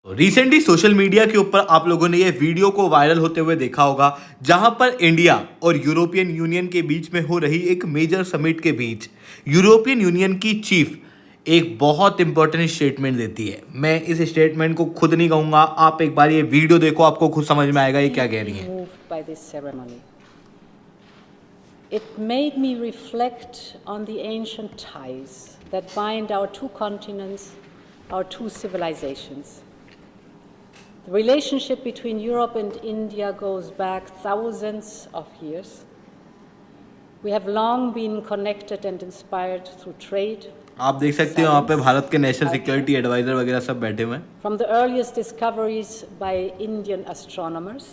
Recently social media के ऊपर आप लोगों ने ये वीडियो को वायरल होते हुए देखा होगा, जहां पर इंडिया और यूरोपियन यूनियन के बीच में हो रही एक मेजर समिट के बीच यूरोपियन यूनियन की चीफ एक बहुत इंपॉर्टेंट स्टेटमेंट देती है। मैं इस स्टेटमेंट को खुद नहीं कहूंगा, आप एक बार ये वीडियो देखो, आपको खुद समझ में आएगा ये क्या कह रही है। Moved by this ceremony. It made me reflect on the ancient ties that bind our two continents, our two civilizations. The relationship between Europe and India goes back thousands of years. We have long been connected and inspired through trade. आप देख सकते हो, यहाँ पे भारत के national security adviser वगैरह सब बैठे हुए हैं। From the earliest discoveries by Indian astronomers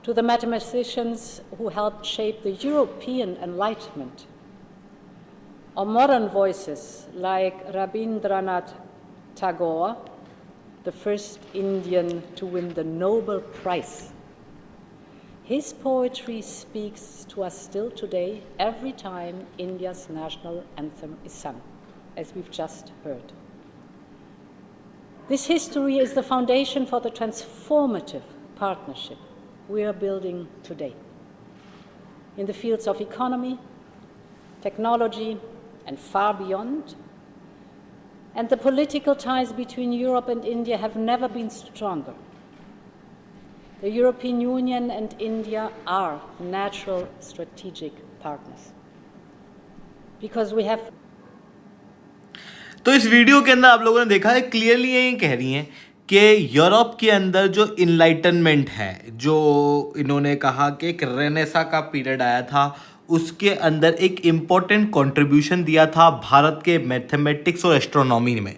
to the mathematicians who helped shape the European Enlightenment, or modern voices like Rabindranath Tagore, the first Indian to win the Nobel Prize. His poetry speaks to us still today every time India's national anthem is sung, as we've just heard. This history is the foundation for the transformative partnership we are building today in the fields of economy, technology, and far beyond. And the political ties between Europe and India have never been stronger. The European Union and India are natural strategic partners because we have. तो इस video के अंदर आप लोगों ने देखा है, clearly ये कह रही हैं कि यूरोप के अंदर जो इनलाइटनमेंट है, जो इन्होंने कहा कि एक रेनेसा का पीरियड आया था, उसके अंदर एक इम्पॉर्टेंट कंट्रीब्यूशन दिया था भारत के मैथमेटिक्स और एस्ट्रोनॉमी में।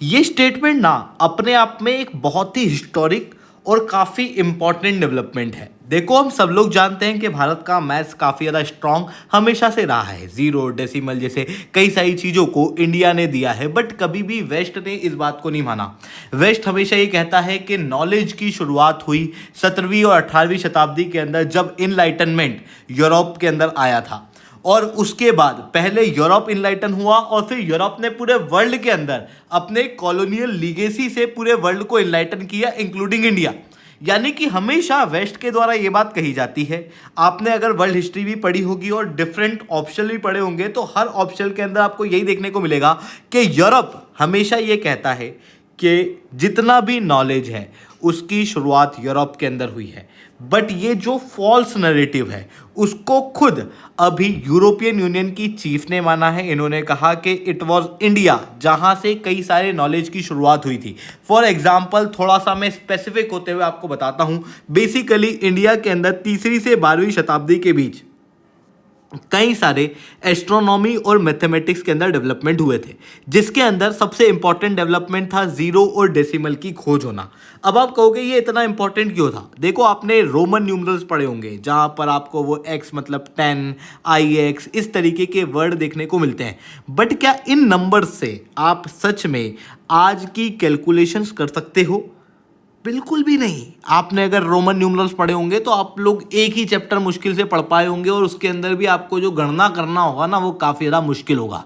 ये स्टेटमेंट ना अपने आप में एक बहुत ही हिस्टोरिक और काफ़ी इम्पॉर्टेंट डेवलपमेंट है। देखो, हम सब लोग जानते हैं कि भारत का मैथ्स काफ़ी ज़्यादा स्ट्रॉन्ग हमेशा से रहा है। जीरो, डेसिमल जैसे कई सारी चीज़ों को इंडिया ने दिया है, बट कभी भी वेस्ट ने इस बात को नहीं माना। वेस्ट हमेशा ये कहता है कि नॉलेज की शुरुआत हुई 17वीं और 18वीं शताब्दी के अंदर, जब इनलाइटनमेंट यूरोप के अंदर आया था। और उसके बाद पहले यूरोप इनलाइटन हुआ और फिर यूरोप ने पूरे वर्ल्ड के अंदर अपने कॉलोनियल लीगेसी से पूरे वर्ल्ड को इनलाइटन किया, इंक्लूडिंग इंडिया। यानी कि हमेशा वेस्ट के द्वारा ये बात कही जाती है। आपने अगर वर्ल्ड हिस्ट्री भी पढ़ी होगी और डिफरेंट ऑप्शन भी पढ़े होंगे, तो हर ऑप्शन के अंदर आपको यही देखने को मिलेगा कि यूरोप हमेशा ये कहता है कि जितना भी नॉलेज है उसकी शुरुआत यूरोप के अंदर हुई है। बट ये जो फॉल्स नैरेटिव है उसको खुद अभी यूरोपियन यूनियन की चीफ ने माना है। इन्होंने कहा कि इट वाज इंडिया जहां से कई सारे नॉलेज की शुरुआत हुई थी। फॉर एग्जांपल, थोड़ा सा मैं स्पेसिफिक होते हुए आपको बताता हूं। बेसिकली इंडिया के अंदर 3री से 12वीं शताब्दी के बीच कई सारे एस्ट्रोनॉमी और मैथमेटिक्स के अंदर डेवलपमेंट हुए थे, जिसके अंदर सबसे इंपॉर्टेंट डेवलपमेंट था जीरो और डेसिमल की खोज होना। अब आप कहोगे ये इतना इंपॉर्टेंट क्यों था? देखो, आपने रोमन न्यूमरल्स पढ़े होंगे, जहां पर आपको वो x मतलब 10, ix इस तरीके के वर्ड देखने को मिलते हैं। बट क्या इन नंबर्स से आप सच में आज की कैलकुलेशंस कर सकते हो? बिल्कुल भी नहीं। आपने अगर रोमन न्यूमरल्स पढ़े होंगे तो आप लोग एक ही चैप्टर मुश्किल से पढ़ पाए होंगे, और उसके अंदर भी आपको जो गणना करना होगा ना, वो काफ़ी ज़्यादा मुश्किल होगा।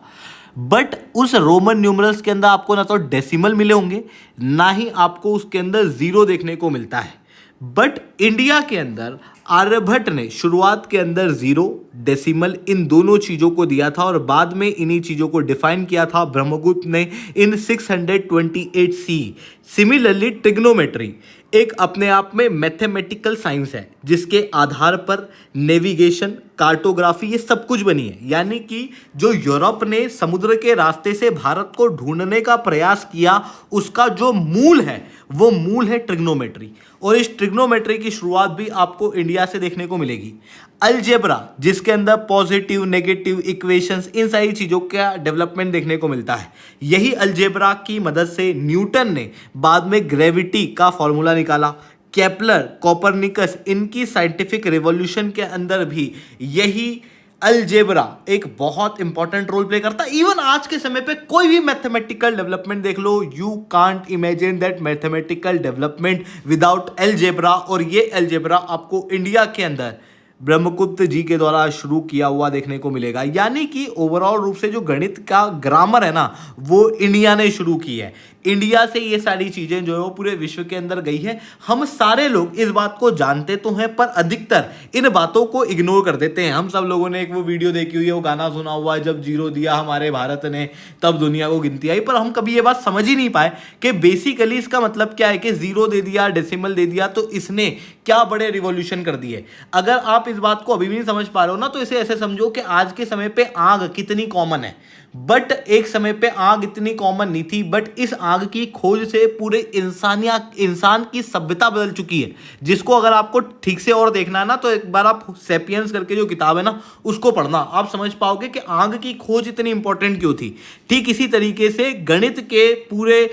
बट उस रोमन न्यूमरल्स के अंदर आपको ना तो डेसिमल मिले होंगे, ना ही आपको उसके अंदर जीरो देखने को मिलता है। बट इंडिया के अंदर आर्यभट्ट ने शुरुआत के अंदर जीरो, डेसिमल इन दोनों चीज़ों को दिया था, और बाद में इन्हीं चीज़ों को डिफाइन किया था ब्रह्मगुप्त ने इन 628 सी। सिमिलरली ट्रिग्नोमेट्री एक अपने आप में मैथमेटिकल साइंस है, जिसके आधार पर नेविगेशन, कार्टोग्राफी ये सब कुछ बनी है। यानी कि जो यूरोप ने समुद्र के रास्ते से भारत को ढूंढने का प्रयास किया, उसका जो मूल है वो मूल है ट्रिग्नोमेट्री। और इस ट्रिग्नोमेट्री की शुरुआत भी आपको इंडिया से देखने को मिलेगी। अलजेब्रा, जिसके अंदर पॉजिटिव, नेगेटिव इक्वेशंस, इन सारी चीज़ों का डेवलपमेंट देखने को मिलता है। यही अलजेब्रा की मदद से न्यूटन ने बाद में ग्रेविटी का फॉर्मूला निकाला। केपलर, कोपरनिकस, इनकी साइंटिफिक रिवॉल्यूशन के अंदर भी यही अलजेब्रा एक बहुत इंपॉर्टेंट रोल प्ले करता है। इवन आज के समय पे कोई भी मैथमेटिकल डेवलपमेंट देख लो, you can't imagine that mathematical development without algebra. और ये अलजेब्रा आपको इंडिया के अंदर ब्रह्मगुप्त जी के द्वारा शुरू किया हुआ देखने को मिलेगा। यानी कि ओवरऑल रूप से जो गणित का ग्रामर है ना, वो इंडिया ने शुरू की है। इंडिया से ये सारी चीजें जो है वो पूरे विश्व के अंदर गई है। हम सारे लोग इस बात को जानते तो हैं, पर अधिकतर इन बातों को इग्नोर कर देते हैं। हम सब लोगों ने एक वो वीडियो देखी हुई है, वो गाना सुना हुआ है, जब जीरो दिया हमारे भारत ने तब दुनिया को गिनती आई। पर हम कभी ये बात समझ ही नहीं पाए कि बेसिकली इसका मतलब क्या है कि जीरो दे दिया, डेसिमल दे दिया, तो इसने क्या बड़े रिवॉल्यूशन कर दिए। अगर आप इस बात को अभी भी नहीं समझ पा रहे हो ना, तो इसे ऐसे समझो कि आज के समय पे आग कितनी कॉमन है, बट एक समय पे आग इतनी कॉमन नहीं थी। बट इस आग की खोज से पूरे इंसान की सभ्यता बदल चुकी है, जिसको अगर आपको ठीक से और देखना है ना, तो एक बार आप सैपियंस करके जो किताब है ना, उसको पढ़ना, आप समझ पाओगे कि आग की खोज इतनी इंपॉर्टेंट क्यों थी। ठीक इसी तरीके से गणित के पूरे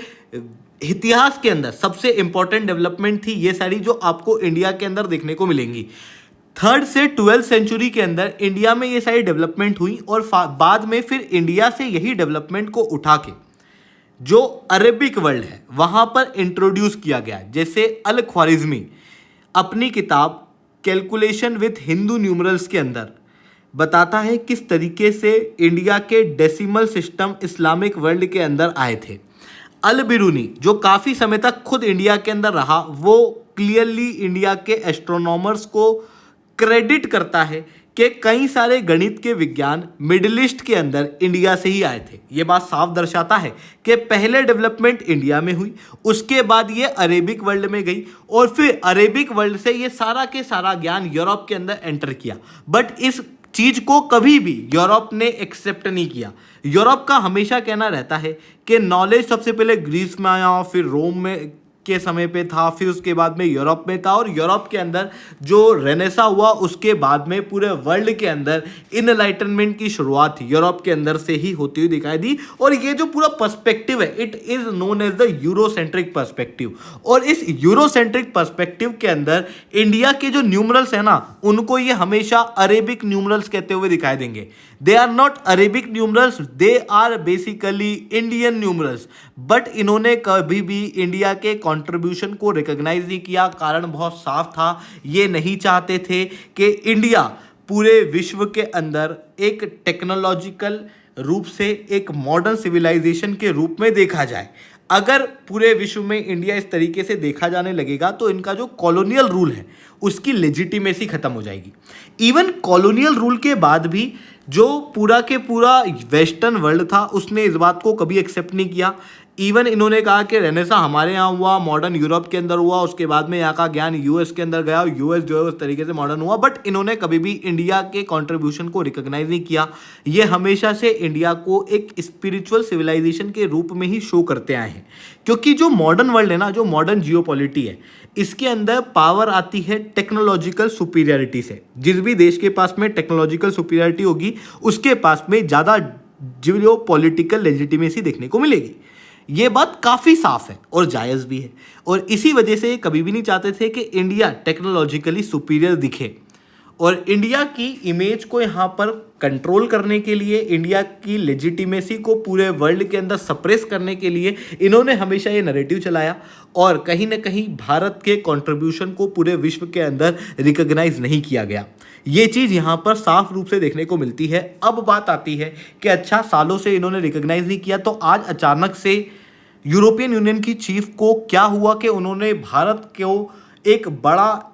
इतिहास के अंदर सबसे इंपॉर्टेंट डेवलपमेंट थी ये सारी, जो आपको इंडिया के अंदर देखने को मिलेंगी। 3rd से 12th सेंचुरी के अंदर इंडिया में ये सारी डेवलपमेंट हुई, और बाद में फिर इंडिया से यही डेवलपमेंट को उठा के जो अरेबिक वर्ल्ड है वहां पर इंट्रोड्यूस किया गया। जैसे अल ख्वारिज़मी अपनी किताब कैलकुलेशन विथ हिंदू न्यूमरल्स के अंदर बताता है किस तरीके से इंडिया के डेसिमल सिस्टम इस्लामिक वर्ल्ड के अंदर आए थे। अल बिरूनी जो काफ़ी समय तक खुद इंडिया के अंदर रहा, वो क्लियरली इंडिया के एस्ट्रोनॉमर्स को क्रेडिट करता है कि कई सारे गणित के विज्ञान मिडिल ईस्ट के अंदर इंडिया से ही आए थे। ये बात साफ दर्शाता है कि पहले डेवलपमेंट इंडिया में हुई, उसके बाद ये अरेबिक वर्ल्ड में गई, और फिर अरेबिक वर्ल्ड से ये सारा के सारा ज्ञान यूरोप के अंदर एंटर किया। बट इस चीज को कभी भी यूरोप ने एक्सेप्ट नहीं किया। यूरोप का हमेशा कहना रहता है कि नॉलेज सबसे पहले ग्रीस में आया, फिर रोम में के समय पे था, फिर उसके बाद में यूरोप में था, और यूरोप के अंदर जो रेनेसा हुआ उसके बाद में पूरे वर्ल्ड के अंदर इनलाइटनमेंट की शुरुआत यूरोप के अंदर से ही होती हुई दिखाई दी। और ये जो पूरा पर्सपेक्टिव है, it is known as the Eurocentric perspective. और इस यूरोसेंट्रिक पर्सपेक्टिव के अंदर इंडिया के जो न्यूमरल्स है ना, उनको ये हमेशा अरेबिक न्यूमरल्स कहते हुए दिखाई देंगे। They are not Arabic numerals, they are basically Indian numerals. But इन्होंने कभी भी इंडिया के कंट्रीब्यूशन को रिकॉग्नाइज नहीं किया। कारण बहुत साफ था, ये नहीं चाहते थे कि इंडिया पूरे विश्व के अंदर एक टेक्नोलॉजिकल रूप से एक मॉडर्न सिविलाइजेशन के रूप में देखा जाए। अगर पूरे विश्व में इंडिया इस तरीके से देखा जाने लगेगा, तो इनका जो कॉलोनियल रूल है उसकी लेजिटिमेसी खत्म हो जाएगी। इवन कॉलोनियल रूल के बाद भी जो पूरा के पूरा वेस्टर्न वर्ल्ड था, उसने इस बात को कभी एक्सेप्ट नहीं किया। इवन इन्होंने कहा कि रेनेसा हमारे यहाँ हुआ, मॉडर्न यूरोप के अंदर हुआ, उसके बाद में यहाँ का ज्ञान यूएस के अंदर गया, यूएस जो है उस तरीके से मॉडर्न हुआ। बट इन्होंने कभी भी इंडिया के कंट्रीब्यूशन को रिकॉग्नाइज नहीं किया। ये हमेशा से इंडिया को एक स्पिरिचुअल सिविलाइजेशन के रूप में ही शो करते आए हैं, क्योंकि जो मॉडर्न वर्ल्ड है ना, जो मॉडर्न जियोपॉलिटी है, इसके अंदर पावर आती है टेक्नोलॉजिकल सुपीरियरिटी से। जिस भी देश के पास में टेक्नोलॉजिकल सुपीरियरिटी होगी, उसके पास में ज़्यादा जियोपॉलिटिकल लेजिटिमेसी देखने को मिलेगी। ये बात काफ़ी साफ है और जायज़ भी है, और इसी वजह से कभी भी नहीं चाहते थे कि इंडिया टेक्नोलॉजिकली सुपीरियर दिखे। और इंडिया की इमेज को यहाँ पर कंट्रोल करने के लिए, इंडिया की लेजिटिमेसी को पूरे वर्ल्ड के अंदर सप्रेस करने के लिए इन्होंने हमेशा ये नैरेटिव चलाया, और कहीं ना कहीं भारत के कंट्रीब्यूशन को पूरे विश्व के अंदर रिकॉग्नाइज नहीं किया गया। ये चीज़ यहाँ पर साफ रूप से देखने को मिलती है। अब बात आती है कि अच्छा, सालों से इन्होंने रिकॉग्नाइज नहीं किया, तो आज अचानक से यूरोपियन यूनियन की चीफ को क्या हुआ कि उन्होंने भारत को एक बड़ा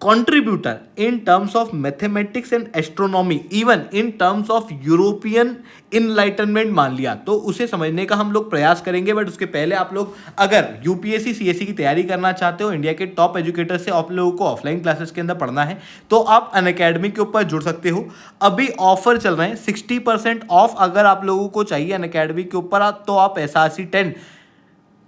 contributor in terms of mathematics and astronomy, even in terms of European enlightenment मान लिया। तो उसे समझने का हम लोग प्रयास करेंगे। बट उसके पहले आप लोग अगर यूपीएससी सीएससी की तैयारी करना चाहते हो, इंडिया के टॉप एजुकेटर से आप लोगों को ऑफलाइन क्लासेस के अंदर पढ़ना है, तो आप अनअकैडमी के ऊपर जुड़ सकते हो। अभी ऑफर चल रहे हैं, 60% ऑफ अगर आप लोगों को चाहिए अनअकैडमी के ऊपर, तो आप SRC 10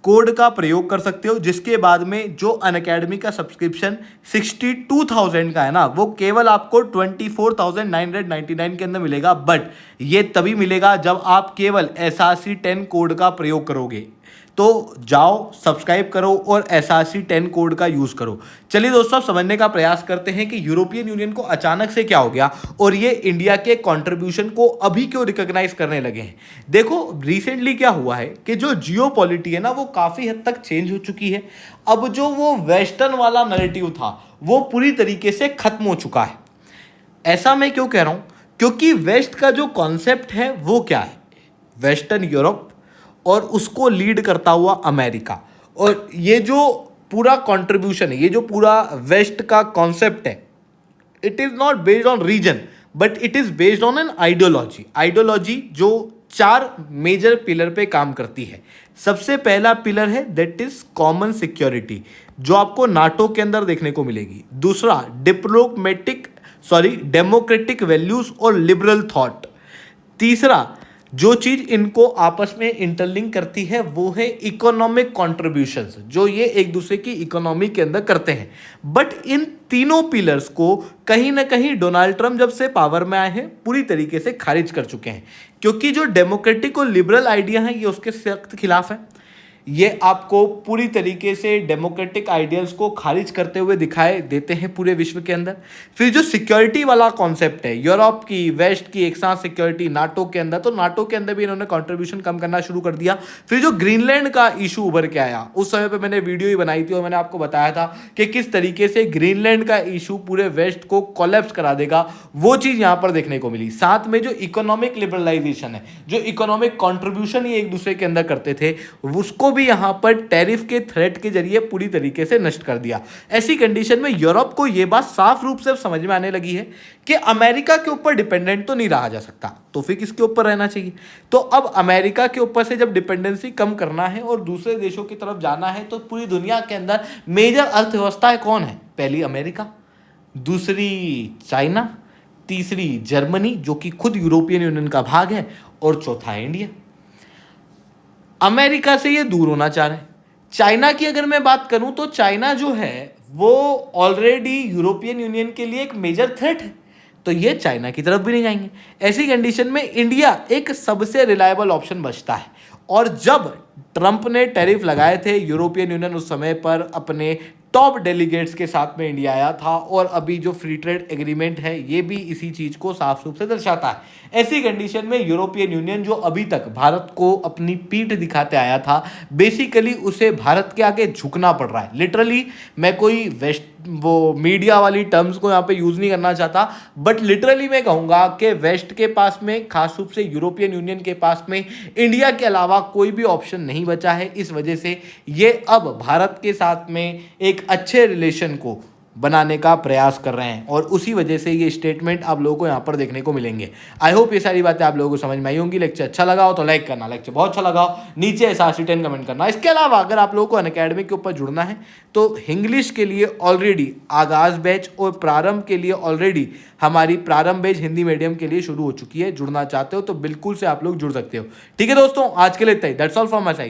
कोड का प्रयोग कर सकते हो, जिसके बाद में जो अनअकैडमी का सब्सक्रिप्शन 62,000 का है ना, वो केवल आपको 24,999 के अंदर मिलेगा। बट ये तभी मिलेगा जब आप केवल SRC 10 कोड का प्रयोग करोगे। तो जाओ, सब्सक्राइब करो और SRC 10 कोड का यूज़ करो। चलिए दोस्तों, समझने का प्रयास करते हैं कि यूरोपियन यूनियन को अचानक से क्या हो गया और ये इंडिया के कंट्रीब्यूशन को अभी क्यों रिकॉग्नाइज करने लगे हैं। देखो, रिसेंटली क्या हुआ है कि जो जियोपॉलिटी है ना, वो काफ़ी हद तक चेंज हो चुकी है। अब जो वो वेस्टर्न वाला नैरेटिव था, वो पूरी तरीके से खत्म हो चुका है। ऐसा मैं क्यों कह रहा हूं? क्योंकि वेस्ट का जो कॉन्सेप्ट है वो क्या है? वेस्टर्न यूरोप और उसको लीड करता हुआ अमेरिका, और ये जो पूरा कंट्रीब्यूशन है, ये जो पूरा वेस्ट का कॉन्सेप्ट है, it is not based on reason but it is based on an ideology जो 4 मेजर पिलर पे काम करती है। सबसे पहला पिलर है दैट इज कॉमन सिक्योरिटी, जो आपको नाटो के अंदर देखने को मिलेगी। दूसरा डेमोक्रेटिक वैल्यूज और लिबरल थॉट। तीसरा जो चीज इनको आपस में इंटरलिंक करती है वो है इकोनॉमिक कॉन्ट्रीब्यूशंस, जो ये एक दूसरे की इकोनॉमी के अंदर करते हैं। बट इन तीनों पिलर्स को कहीं ना कहीं डोनाल्ड ट्रंप जब से पावर में आए हैं पूरी तरीके से खारिज कर चुके हैं, क्योंकि जो डेमोक्रेटिक और लिबरल आइडिया है ये उसके सख्त खिलाफ है। ये आपको पूरी तरीके से डेमोक्रेटिक आइडियल्स को खारिज करते हुए दिखाई देते हैं पूरे विश्व के अंदर। फिर जो सिक्योरिटी वाला कॉन्सेप्ट है, यूरोप की, वेस्ट की एक साथ सिक्योरिटी नाटो के अंदर, तो नाटो के अंदर भी इन्होंने कंट्रीब्यूशन कम करना शुरू कर दिया। फिर जो ग्रीनलैंड का इशू उभर के आया, उस समय पे मैंने वीडियो ही बनाई थी और मैंने आपको बताया था कि किस तरीके से ग्रीनलैंड का इशू पूरे वेस्ट को कोलैप्स करा देगा, वो चीज़ यहाँ पर देखने को मिली। साथ में जो इकोनॉमिक लिबरलाइजेशन है, जो इकोनॉमिक कॉन्ट्रीब्यूशन ही एक दूसरे के अंदर करते थे, उसको भी यहां पर टैरिफ के थ्रेट के जरिए पूरी तरीके से नष्ट कर दिया। ऐसी कंडीशन में यूरोप को यह बात साफ रूप से समझ में आने लगी है कि अमेरिका के ऊपर डिपेंडेंट तो नहीं रहा जा सकता, तो फिर किसके ऊपर रहना चाहिए? तो अब अमेरिका के ऊपर से जब डिपेंडेंसी कम करना है और दूसरे देशों की तरफ जाना है, तो पूरी दुनिया के अंदर मेजर अर्थव्यवस्थाएं कौन है? पहली अमेरिका, दूसरी चाइना, तीसरी जर्मनी जो कि खुद यूरोपियन यूनियन का भाग है, और चौथा है इंडिया। अमेरिका से ये दूर होना चाह रहे हैं। चाइना की अगर मैं बात करूं तो चाइना जो है वो ऑलरेडी यूरोपियन यूनियन के लिए एक मेजर थ्रेट है, तो ये चाइना की तरफ भी नहीं जाएंगे। ऐसी कंडीशन में इंडिया एक सबसे रिलायबल ऑप्शन बचता है। और जब ट्रंप ने टैरिफ लगाए थे, यूरोपियन यूनियन उस समय पर अपने टॉप डेलीगेट्स के साथ में इंडिया आया था, और अभी जो फ्री ट्रेड एग्रीमेंट है ये भी इसी चीज को साफ रूप से दर्शाता है। ऐसी कंडीशन में यूरोपियन यूनियन जो अभी तक भारत को अपनी पीठ दिखाते आया था, बेसिकली उसे भारत के आगे झुकना पड़ रहा है। लिटरली मैं कोई वेस्ट वो मीडिया वाली टर्म्स को यहाँ पे यूज नहीं करना चाहता, बट लिटरली मैं कहूँगा कि वेस्ट के पास में, खास रूप से यूरोपियन यूनियन के पास में, इंडिया के अलावा कोई भी ऑप्शन नहीं बचा है। इस वजह से ये अब भारत के साथ में एक अच्छे रिलेशन को बनाने का प्रयास कर रहे हैं, और उसी वजह से ये स्टेटमेंट आप लोगों को यहाँ पर देखने को मिलेंगे। आई होप ये सारी बातें आप लोगों को समझ में आई होंगी। लेक्चर अच्छा लगा हो तो लाइक करना, लेक्चर बहुत अच्छा लगा हो नीचे SRC10 कमेंट करना। इसके अलावा अगर आप लोगों को अनअकैडमी के ऊपर जुड़ना है तो इंग्लिश के लिए ऑलरेडी आगाज बैच और प्रारंभ के लिए ऑलरेडी हमारी प्रारंभ बैच हिंदी मीडियम के लिए शुरू हो चुकी है। जुड़ना चाहते हो तो बिल्कुल से आप लोग जुड़ सकते हो। ठीक है दोस्तों, आज के लिए इतना ही। That's all from my side.